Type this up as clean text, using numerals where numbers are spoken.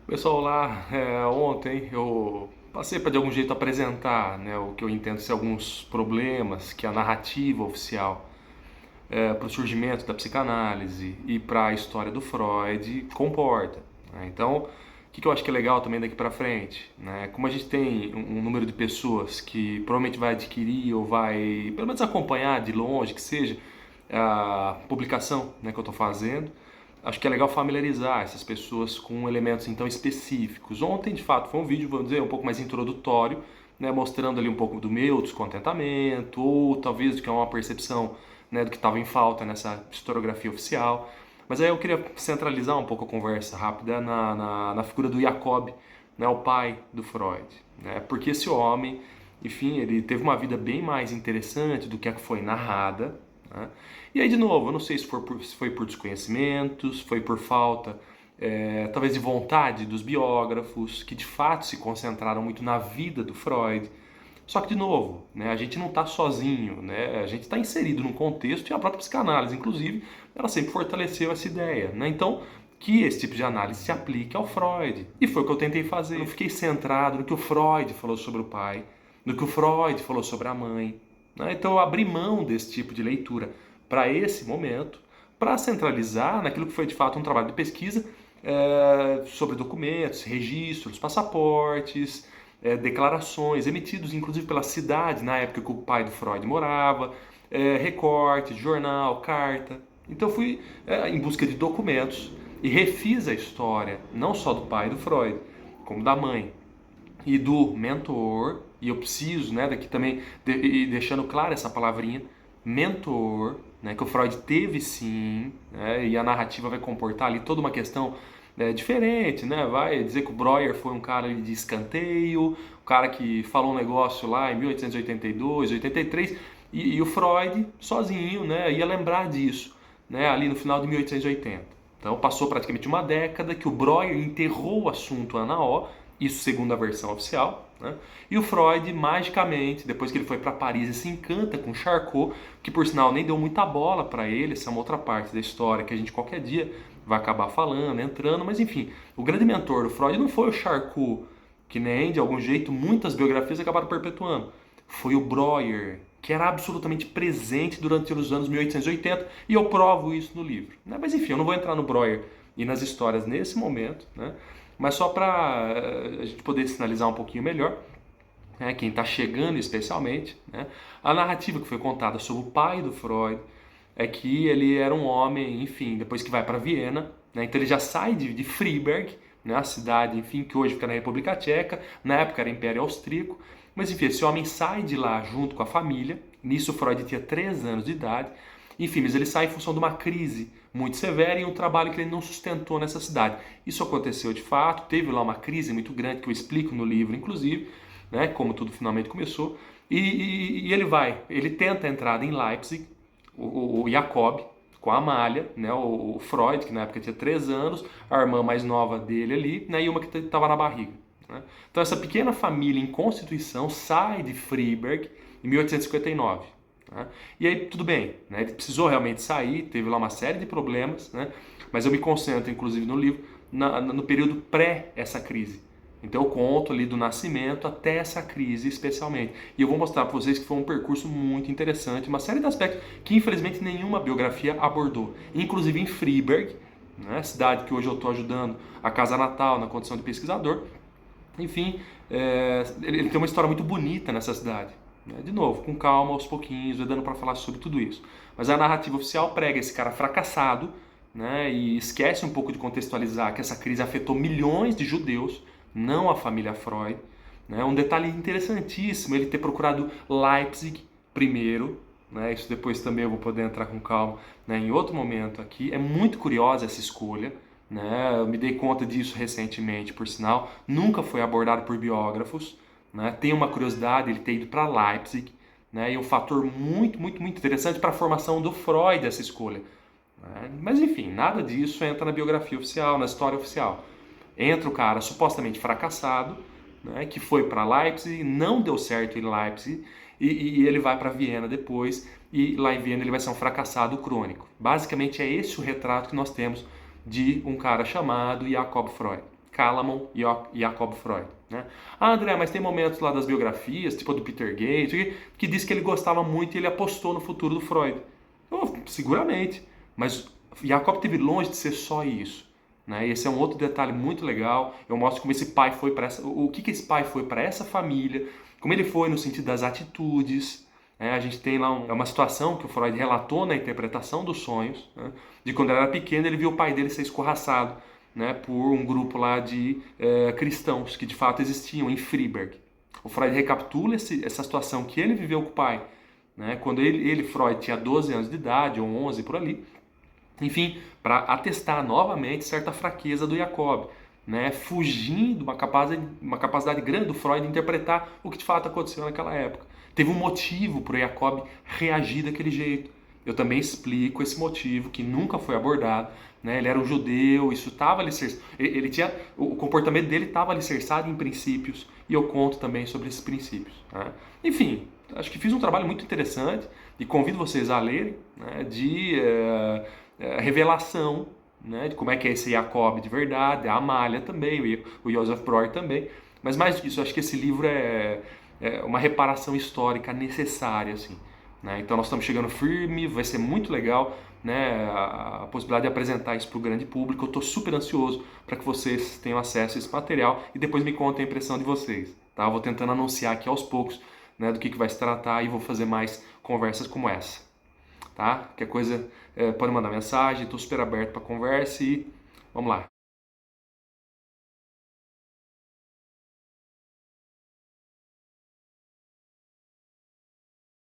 Pessoal, olá. Ontem eu passei para de algum jeito apresentar, né, o que eu entendo ser alguns problemas que a narrativa oficial para o surgimento da psicanálise e para a história do Freud comporta, né? Então, o que eu acho que é legal também daqui para frente, né? Como a gente tem um número de pessoas que provavelmente vai adquirir ou vai, pelo menos acompanhar de longe, que seja a publicação, né, que eu estou fazendo, acho que é legal familiarizar essas pessoas com elementos então específicos. Ontem, de fato, foi um vídeo, vamos dizer, um pouco mais introdutório, né, mostrando ali um pouco do meu descontentamento ou talvez do que é uma percepção, né, do que estava em falta nessa historiografia oficial. Mas aí eu queria centralizar um pouco a conversa rápida na figura do Jacob, né, o pai do Freud, né, porque esse homem, enfim, ele teve uma vida bem mais interessante do que a que foi narrada, né? E aí, de novo, eu não sei se foi por desconhecimento, se foi por falta, talvez de vontade dos biógrafos, que de fato se concentraram muito na vida do Freud. Só que, de novo, né, a gente não está sozinho, né, a gente está inserido num contexto e a própria psicanálise, inclusive, ela sempre fortaleceu essa ideia. Né? Então, que esse tipo de análise se aplique ao Freud. E foi o que eu tentei fazer. Eu não fiquei centrado no que o Freud falou sobre o pai, no que o Freud falou sobre a mãe. Né? Então, eu abri mão desse tipo de leitura para esse momento, para centralizar naquilo que foi de fato um trabalho de pesquisa sobre documentos, registros, passaportes, declarações emitidos inclusive pela cidade na época que o pai do Freud morava, recorte, jornal, carta. Então eu fui em busca de documentos e refiz a história, não só do pai do Freud, como da mãe e do mentor. E eu preciso, né, daqui também, deixando claro essa palavrinha, mentor, né, que o Freud teve sim, né, e a narrativa vai comportar ali toda uma questão diferente, né? Vai dizer que o Breuer foi um cara de escanteio, um cara que falou um negócio lá em 1882, 83, e o Freud sozinho, né, ia lembrar disso, né, ali no final de 1880. Então passou praticamente uma década que o Breuer enterrou o assunto ana ó, isso segundo a versão oficial, né? E o Freud, magicamente, depois que ele foi para Paris e se encanta com Charcot, que por sinal nem deu muita bola para ele, essa é uma outra parte da história que a gente qualquer dia vai acabar falando, entrando, mas enfim, o grande mentor do Freud não foi o Charcot, que nem de algum jeito muitas biografias acabaram perpetuando. Foi o Breuer, que era absolutamente presente durante os anos 1880, e eu provo isso no livro. Né? Mas enfim, eu não vou entrar no Breuer e nas histórias nesse momento, né? Mas só para a gente poder sinalizar um pouquinho melhor, né, quem está chegando especialmente, né, a narrativa que foi contada sobre o pai do Freud é que ele era um homem, enfim, depois que vai para Viena, né, então ele já sai de Freiberg, né, a cidade, enfim, que hoje fica na República Tcheca, na época era Império Austríaco, mas enfim, esse homem sai de lá junto com a família, nisso Freud tinha 3 anos de idade, enfim, mas ele sai em função de uma crise muito severa e um trabalho que ele não sustentou nessa cidade. Isso aconteceu de fato, teve lá uma crise muito grande que eu explico no livro, inclusive, né, como tudo finalmente começou, e ele tenta a entrada em Leipzig, o Jacob, com a Amália, né, o Freud, que na época tinha 3 anos, a irmã mais nova dele ali, né, e uma que estava na barriga. Né? Então essa pequena família em constituição sai de Freiberg em 1859. Né? E aí tudo bem, né, ele precisou realmente sair, teve lá uma série de problemas, né, mas eu me concentro inclusive no livro no período pré essa crise. Então eu conto ali do nascimento até essa crise especialmente. E eu vou mostrar para vocês que foi um percurso muito interessante, uma série de aspectos que infelizmente nenhuma biografia abordou. Inclusive em Freiberg, né, cidade que hoje eu estou ajudando a casa natal na condição de pesquisador. Enfim, ele tem uma história muito bonita nessa cidade. Né? De novo, com calma, aos pouquinhos, vai dando para falar sobre tudo isso. Mas a narrativa oficial prega esse cara fracassado, né, e esquece um pouco de contextualizar que essa crise afetou milhões de judeus, não a família Freud. Né? Um detalhe interessantíssimo, ele ter procurado Leipzig primeiro, né? Isso depois também eu vou poder entrar com calma, né, em outro momento aqui. É muito curiosa essa escolha. Né? Eu me dei conta disso recentemente, por sinal. Nunca foi abordado por biógrafos. Né? Tem uma curiosidade ele ter ido para Leipzig. Né? E um fator muito, muito, muito interessante para a formação do Freud, essa escolha. Né? Mas enfim, nada disso entra na biografia oficial, na história oficial. Entra o cara supostamente fracassado, né, que foi para Leipzig, não deu certo em Leipzig, e ele vai para Viena depois, e lá em Viena ele vai ser um fracassado crônico. Basicamente é esse o retrato que nós temos de um cara chamado Jacob Freud. Kalaman e Jacob Freud. Né? Ah, André, mas tem momentos lá das biografias, tipo a do Peter Gates, que diz que ele gostava muito e ele apostou no futuro do Freud. Seguramente, mas Jacob teve longe de ser só isso. Né? Esse é um outro detalhe muito legal. Eu mostro como esse pai foi para essa, o que esse pai foi para essa família, como ele foi no sentido das atitudes. Né? A gente tem lá uma situação que o Freud relatou na interpretação dos sonhos, né? De quando ele era pequeno, ele viu o pai dele ser escorraçado, né, por um grupo lá de cristãos que de fato existiam em Freiberg. O Freud recapitula essa situação que ele viveu com o pai, né, quando ele, Freud, tinha 12 anos de idade, ou 11 por ali, enfim, para atestar novamente certa fraqueza do Jacob, né, fugindo uma capacidade grande do Freud de interpretar o que de fato aconteceu naquela época. Teve um motivo para o Jacob reagir daquele jeito. Eu também explico esse motivo que nunca foi abordado. Né? Ele era um judeu, isso estava alicerçado. Ele tinha, o comportamento dele estava alicerçado em princípios e eu conto também sobre esses princípios. Né? Enfim, acho que fiz um trabalho muito interessante e convido vocês a lerem, né, de revelação, né, de como é que é esse Jacob de verdade, a Amália também, o Joseph Breuer também. Mas mais do que isso, acho que esse livro é uma reparação histórica necessária, assim. Né? Então nós estamos chegando firme, vai ser muito legal, né, a possibilidade de apresentar isso para o grande público. Eu estou super ansioso para que vocês tenham acesso a esse material e depois me contem a impressão de vocês. Tá? Eu vou tentando anunciar aqui aos poucos, né, do que vai se tratar e vou fazer mais conversas como essa. Tá? Qualquer coisa pode mandar mensagem, estou super aberto para conversa e vamos lá.